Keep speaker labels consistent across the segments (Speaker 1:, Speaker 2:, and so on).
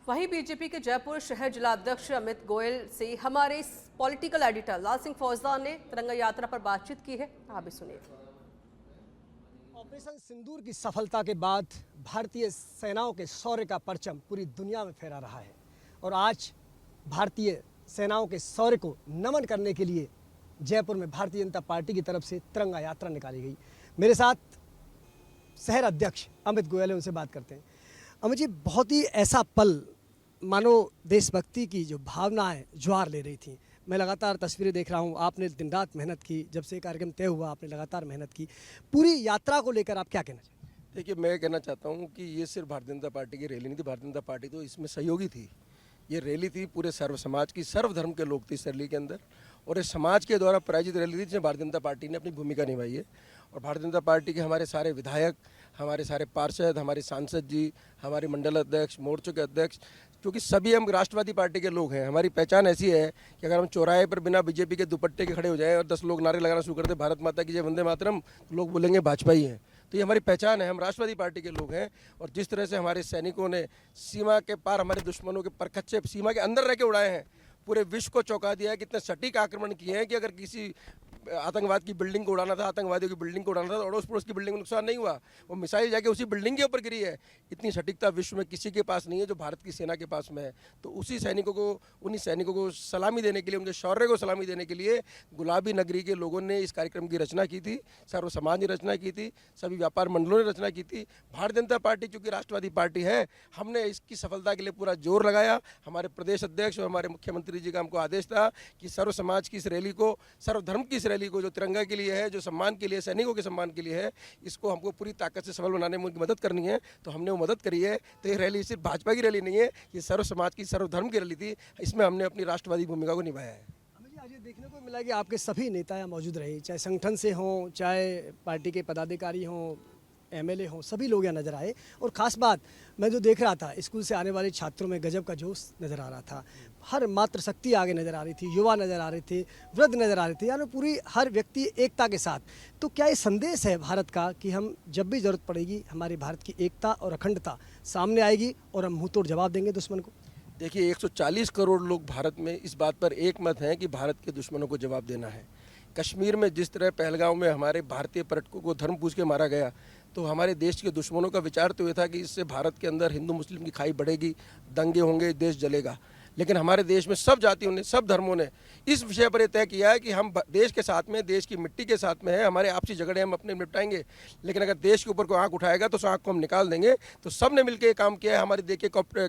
Speaker 1: वहीं बीजेपी के जयपुर शहर जिलाध्यक्ष अमित गोयल से हमारे पॉलिटिकल एडिटर लाल सिंह फौजदार ने तिरंगा यात्रा पर बातचीत की है। आप भी सुनिए।
Speaker 2: ऑपरेशन सिंदूर की सफलता के बाद भारतीय सेनाओं के शौर्य का परचम पूरी दुनिया में फहरा रहा है और आज भारतीय सेनाओं के शौर्य को नमन करने के लिए जयपुर में भारतीय जनता पार्टी की तरफ से तिरंगा यात्रा निकाली गई। मेरे साथ शहर अध्यक्ष अमित गोयल है, उनसे बात करते हैं। अमित जी, बहुत ही ऐसा पल मानो देशभक्ति की जो भावनाएं ज्वार ले रही थी। मैं लगातार तस्वीरें देख रहा हूं, आपने दिन रात मेहनत की, जब से कार्यक्रम तय हुआ आपने लगातार मेहनत की। पूरी यात्रा को लेकर आप क्या कहना चाहते हैं?
Speaker 3: देखिए, मैं कहना चाहता हूं कि ये सिर्फ भारतीय जनता पार्टी की रैली नहीं थी। भारतीय जनता पार्टी तो इसमें सहयोगी थी। ये रैली थी पूरे सर्व समाज की, सर्व धर्म के लोग थे इस रैली के अंदर, और इस समाज के द्वारा प्रायोजित रैली थी जिसमें भारतीय जनता पार्टी ने अपनी भूमिका निभाई है। और भारतीय जनता पार्टी के हमारे सारे विधायक, हमारे सारे पार्षद, हमारे सांसद जी, हमारे मंडल अध्यक्ष, मोर्चों के अध्यक्ष, क्योंकि सभी हम राष्ट्रवादी पार्टी के लोग हैं। हमारी पहचान ऐसी है कि अगर हम चौराहे पर बिना बीजेपी के दुपट्टे के खड़े हो जाएं और 10 लोग नारे लगाना शुरू कर दे भारत माता की जय, वंदे मातरम, तो लोग बोलेंगे भाजपा ही है। तो ये हमारी पहचान है, हम राष्ट्रवादी पार्टी के लोग हैं। और जिस तरह से हमारे सैनिकों ने सीमा के पार हमारे दुश्मनों के परखच्चे सीमा के अंदर रह के उड़ाए हैं, पूरे विश्व को चौंका दिया है। कितने सटीक आक्रमण किए हैं कि अगर किसी आतंकवाद की बिल्डिंग को उड़ाना था, आतंकवादियों की बिल्डिंग को उड़ाना था, अड़ोस पड़ोस की बिल्डिंग को नुकसान नहीं हुआ, वो मिसाइल जाके उसी बिल्डिंग के ऊपर गिरी है। इतनी सटीकता विश्व में किसी के पास नहीं है जो भारत की सेना के पास में है। तो उसी सैनिकों को, उन्हीं सैनिकों को सलामी देने के लिए, उनके शौर्य को सलामी देने के लिए गुलाबी नगरी के लोगों ने इस कार्यक्रम की रचना की थी, सर्व समाज ने रचना की थी, सभी व्यापार मंडलों ने रचना की थी। भारतीय जनता पार्टी चूँकि राष्ट्रवादी पार्टी है, हमने इसकी सफलता के लिए पूरा जोर लगाया। हमारे प्रदेश अध्यक्ष और हमारे मुख्यमंत्री जी का हमको आदेश था कि सर्व समाज की इस रैली को, सर्व धर्म की इस रैली को, जो तिरंगा के लिए है, जो सम्मान के लिए, सैनिकों के सम्मान के लिए है, इसको हमको पूरी ताकत से सफल बनाने में उनकी मदद करनी है। तो हमने वो मदद करी है। तो ये रैली सिर्फ भाजपा की रैली नहीं है, ये सर्व समाज की, सर्व धर्म की रैली थी। इसमें हमने अपनी राष्ट्रवादी भूमिका को निभाया है।
Speaker 2: आज ये देखने को मिला कि आपके सभी नेता यहाँ मौजूद रहे, चाहे संगठन से हों, चाहे पार्टी के पदाधिकारी हों, एमएलए हों, सभी लोग यहाँ नज़र आए। और ख़ास बात मैं जो देख रहा था, स्कूल से आने वाले छात्रों में गजब का जोश नज़र आ रहा था। हर मात्र शक्ति आगे नज़र आ रही थी, युवा नज़र आ रहे थे, वृद्ध नज़र आ रहे थे, यानी पूरी हर व्यक्ति एकता के साथ। तो क्या ये संदेश है भारत का कि हम जब भी ज़रूरत पड़ेगी हमारे भारत की एकता और अखंडता सामने आएगी और हम मुँह तोड़ जवाब देंगे दुश्मन को?
Speaker 3: देखिए, 140 करोड़ लोग भारत में इस बात पर एक मत हैं कि भारत के दुश्मनों को जवाब देना है। कश्मीर में जिस तरह पहलगांव में हमारे भारतीय पर्यटकों को धर्म पूछ के मारा गया, तो हमारे देश के दुश्मनों का विचार तो ये था कि इससे भारत के अंदर हिंदू मुस्लिम की खाई बढ़ेगी, दंगे होंगे, देश जलेगा। लेकिन हमारे देश में सब जातियों ने, सब धर्मों ने इस विषय पर यह तय किया है कि हम देश के साथ में, देश की मिट्टी के साथ में है। हमारे आपसी झगड़े हम अपने निपटाएंगे, लेकिन अगर देश के ऊपर कोई आंख उठाएगा तो उस आंख को हम निकाल देंगे। तो सब ने मिलकर काम किया है। हमारे देखिए कैप्टन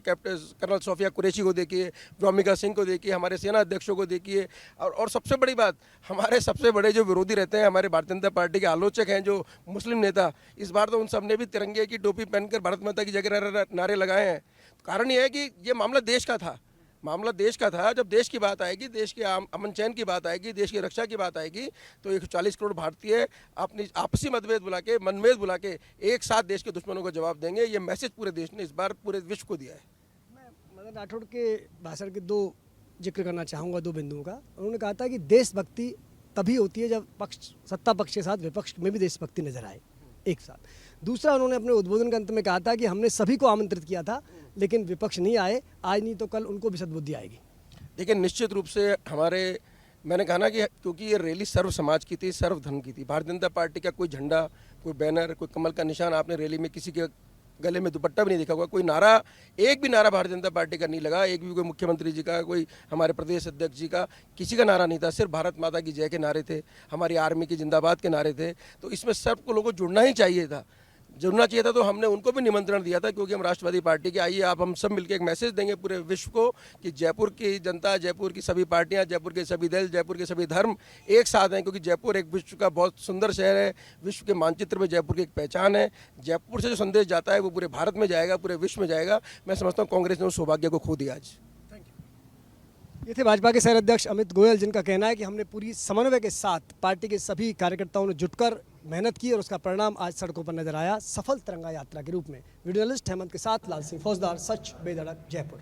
Speaker 3: कर्नल सोफिया कुरैशी को देखिए, व्योमिका सिंह को देखिए, हमारे सेना अध्यक्षों को देखिए। और सबसे बड़ी बात, हमारे सबसे बड़े जो विरोधी रहते हैं, हमारे भारतीय जनता पार्टी के आलोचक हैं जो मुस्लिम नेता, इस बार तो उन सब ने भी तिरंगे की टोपी पहनकर भारत माता की जगह नारे लगाए हैं। कारण यह है कि ये मामला देश का था, मामला देश का था। जब देश की बात आएगी, देश के अमन चैन की बात आएगी, देश की रक्षा की बात आएगी, तो 140 करोड़ भारतीय अपनी आपसी मतभेद बुला के, मनभेद बुला के एक साथ देश के दुश्मनों को जवाब देंगे। ये मैसेज पूरे देश ने इस बार पूरे विश्व को दिया है।
Speaker 2: मैं मदन राठौड़ के भाषण के दो जिक्र करना चाहूँगा, दो बिंदुओं का। उन्होंने कहा था कि देशभक्ति तभी होती है जब सत्ता पक्ष के साथ विपक्ष में भी देशभक्ति नजर आए एक साथ। दूसरा, उन्होंने अपने उद्बोधन के अंत में कहा था कि हमने सभी को आमंत्रित किया था, लेकिन विपक्ष नहीं आए, आज नहीं तो कल उनको भी सद्बुद्धि आएगी।
Speaker 3: देखिए, निश्चित रूप से मैंने कहा ना कि क्योंकि ये रैली सर्व समाज की थी, सर्व धर्म की थी। भारतीय जनता पार्टी का कोई झंडा, कोई बैनर, कोई कमल का निशान आपने रैली में किसी के गले में दुपट्टा भी नहीं देखा होगा। कोई नारा, एक भी नारा भारतीय जनता पार्टी का नहीं लगा। एक भी कोई मुख्यमंत्री जी का, कोई हमारे प्रदेश अध्यक्ष जी का, किसी का नारा नहीं था। सिर्फ भारत माता की जय के नारे थे, हमारी आर्मी की जिंदाबाद के नारे थे। तो इसमें सबको लोगों को जुड़ना ही चाहिए था, जुड़ना चाहिए था। तो हमने उनको भी निमंत्रण दिया था, क्योंकि हम राष्ट्रवादी पार्टी के, आइए आप हम सब मिलकर एक मैसेज देंगे पूरे विश्व को कि जयपुर की जनता, जयपुर की सभी पार्टियां, जयपुर के सभी दल, जयपुर के सभी धर्म एक साथ हैं। क्योंकि जयपुर एक विश्व का बहुत सुंदर शहर है, विश्व के मानचित्र में जयपुर की एक पहचान है। जयपुर से जो संदेश जाता है वो पूरे भारत में जाएगा, पूरे विश्व में जाएगा। मैं समझता हूँ कांग्रेस ने उस सौभाग्य को खो दिया आज।
Speaker 2: ये थे भाजपा के शहर अध्यक्ष अमित गोयल, जिनका कहना है कि हमने पूरी समन्वय के साथ पार्टी के सभी कार्यकर्ताओं ने जुटकर मेहनत की और उसका परिणाम आज सड़कों पर नजर आया, सफल तिरंगा यात्रा के रूप में। वीडियो जर्नलिस्ट हेमंत के साथ लाल सिंह फौजदार, सच बेधड़क, जयपुर।